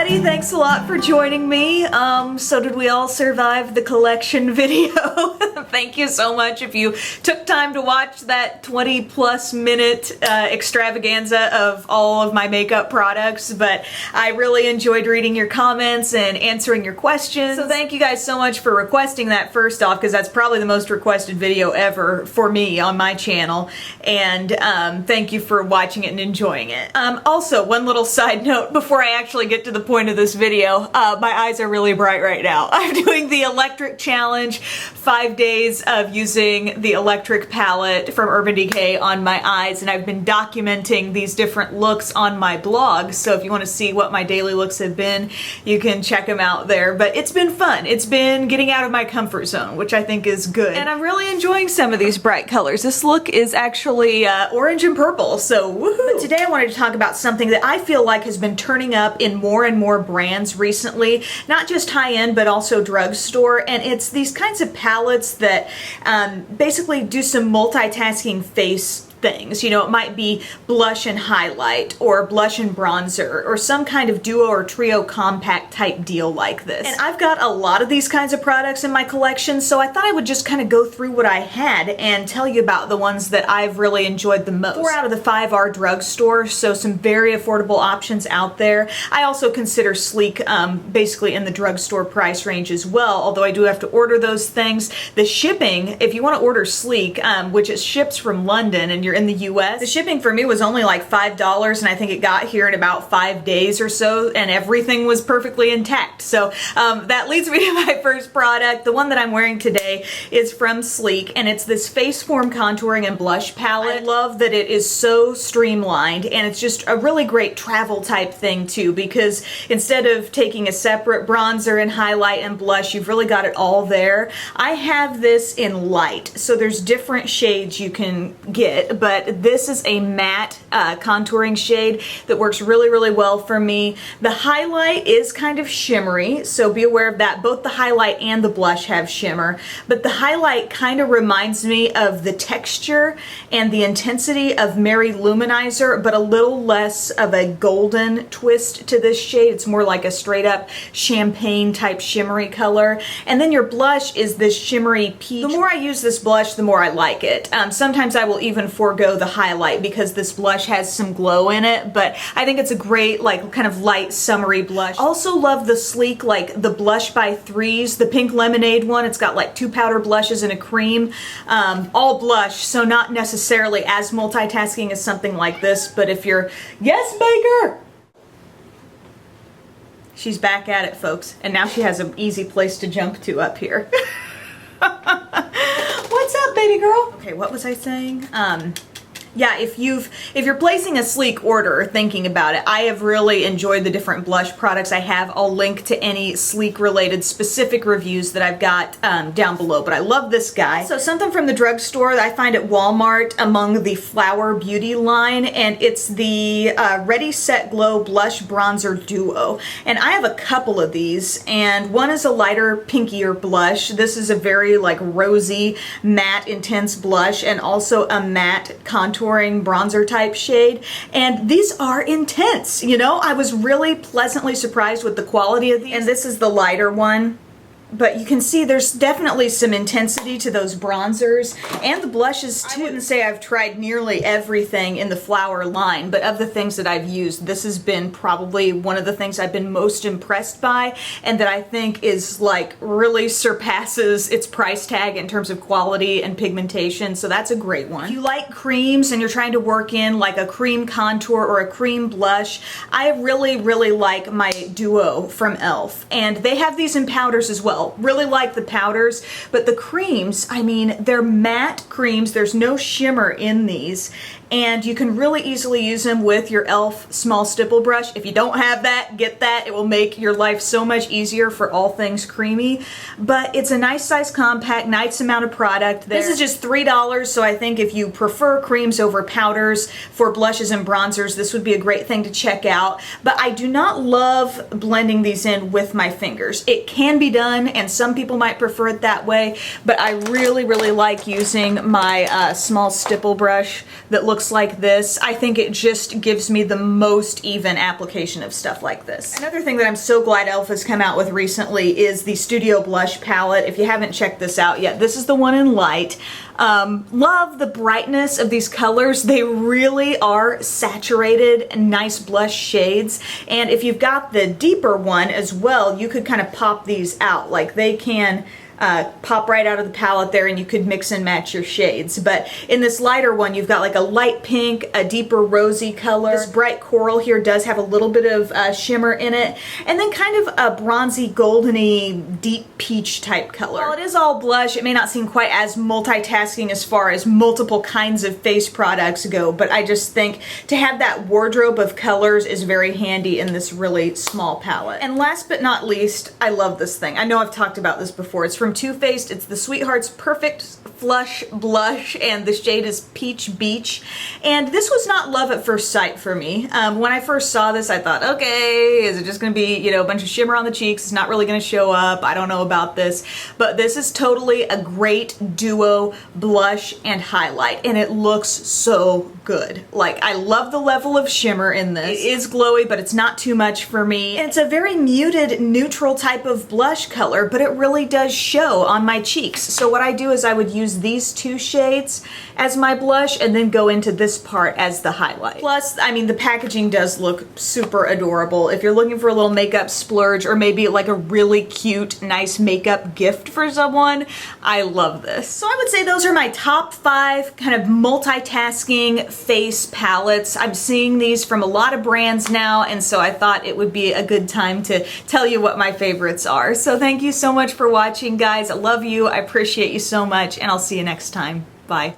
everybody, thanks a lot for joining me. So did we all survive the collection video? Thank you so much if you took time to watch that 20+ minute extravaganza of all of my makeup products, but I really enjoyed reading your comments and answering your questions. So thank you guys so much for requesting that first off, because that's probably the most requested video ever for me on my channel, and thank you for watching it and enjoying it. Also, one little side note before I actually get to the point of this video, my eyes are really bright right now. I'm doing the electric challenge, 5 days of using the electric palette from Urban Decay on my eyes, and I've been documenting these different looks on my blog, so if you want to see what my daily looks have been, you can check them out there. But it's been fun. It's been getting out of my comfort zone, which I think is good. And I'm really enjoying some of these bright colors. This look is actually orange and purple, so woohoo! But today I wanted to talk about something that I feel like has been turning up in more and more brands recently, not just high-end but also drugstore, and it's these kinds of palettes that basically do some multitasking face things. You know, it might be blush and highlight, or blush and bronzer, or some kind of duo or trio compact type deal like this. And I've got a lot of these kinds of products in my collection, so I thought I would just kind of go through what I had and tell you about the ones that I've really enjoyed the most. 4 out of the 5 are drugstore, so some very affordable options out there. I also consider Sleek basically in the drugstore price range as well, although I do have to order those things. The shipping, if you want to order Sleek, which it ships from London and you're in the US, the shipping for me was only like $5, and I think it got here in about 5 days or so, and everything was perfectly intact. So that leads me to my first product. The one that I'm wearing today is from Sleek, and it's this Face Form Contouring and Blush Palette. I love that it is so streamlined, and it's just a really great travel type thing too, because instead of taking a separate bronzer and highlight and blush, you've really got it all there. I have this in light, so there's different shades you can get, but this is a matte contouring shade that works really, really well for me. The highlight is kind of shimmery, so be aware of that. Both the highlight and the blush have shimmer, but the highlight kind of reminds me of the texture and the intensity of Mary Luminizer, but a little less of a golden twist to this shade. It's more like a straight up champagne type shimmery color. And then your blush is this shimmery peach. The more I use this blush, the more I like it. Sometimes I will even forego the highlight because this blush has some glow in it, but I think it's a great, like, kind of light summery blush. Also love the Sleek, like the Blush by Threes, the pink lemonade one. It's got like 2 powder blushes and a cream, all blush, so not necessarily as multitasking as something like this, but if you're, yes, Baker! She's back at it, folks, and now she has an easy place to jump to up here. What's up, baby girl? Okay, what was I saying? Yeah, if you're placing a Sleek order or thinking about it, I have really enjoyed the different blush products I have. I'll link to any Sleek related specific reviews that I've got down below, but I love this guy. So something from the drugstore that I find at Walmart among the Flower Beauty line, and it's the Ready Set Glow Blush Bronzer Duo. And I have a couple of these, and one is a lighter, pinkier blush. This is a very like rosy, matte, intense blush, and also a matte contouring bronzer type shade, and these are intense. You know, I was really pleasantly surprised with the quality of these. And this is the lighter one, but you can see there's definitely some intensity to those bronzers and the blushes too. I wouldn't say I've tried nearly everything in the Flower line, but of the things that I've used, this has been probably one of the things I've been most impressed by, and that I think is like really surpasses its price tag in terms of quality and pigmentation, so that's a great one. If you like creams and you're trying to work in like a cream contour or a cream blush, I really, really like my Duo from e.l.f. and they have these in powders as well. Really like the powders, but the creams, I mean, they're matte creams. There's no shimmer in these, and you can really easily use them with your e.l.f. small stipple brush. If you don't have that, get that. It will make your life so much easier for all things creamy. But it's a nice size compact, nice amount of product there. This is just $3, so I think if you prefer creams over powders for blushes and bronzers, this would be a great thing to check out. But I do not love blending these in with my fingers. It can be done, and some people might prefer it that way, but I really, really like using my small stipple brush that looks looks like this. I think it just gives me the most even application of stuff like this. Another thing that I'm so glad e.l.f. has come out with recently is the Studio Blush palette. If you haven't checked this out yet, this is the one in light. Love the brightness of these colors. They really are saturated, nice blush shades. And if you've got the deeper one as well, you could kind of pop these out. Like they can pop right out of the palette there, and you could mix and match your shades. But in this lighter one, you've got like a light pink, a deeper rosy color. This bright coral here does have a little bit of shimmer in it, and then kind of a bronzy, goldeny, deep peach type color. While it is all blush, it may not seem quite as multitasking as far as multiple kinds of face products go, but I just think to have that wardrobe of colors is very handy in this really small palette. And last but not least, I love this thing. I know I've talked about this before. It's from Too Faced. It's the Sweethearts Perfect Flush Blush, and the shade is Peach Beach. And this was not love at first sight for me. When I first saw this, I thought, okay, is it just gonna be, you know, a bunch of shimmer on the cheeks? It's not really gonna show up. I don't know about this. But this is totally a great duo blush and highlight, and it looks so good. Like, I love the level of shimmer in this. It is glowy, but it's not too much for me. And it's a very muted, neutral type of blush color, but it really does show on my cheeks. So what I do is I would use these two shades as my blush and then go into this part as the highlight. Plus, I mean, the packaging does look super adorable. If you're looking for a little makeup splurge, or maybe like a really cute, nice makeup gift for someone, I love this. So I would say those are my top 5 kind of multitasking face palettes. I'm seeing these from a lot of brands now, and so I thought it would be a good time to tell you what my favorites are. So thank you so much for watching, guys. I love you. I appreciate you so much, and I'll see you next time. Bye.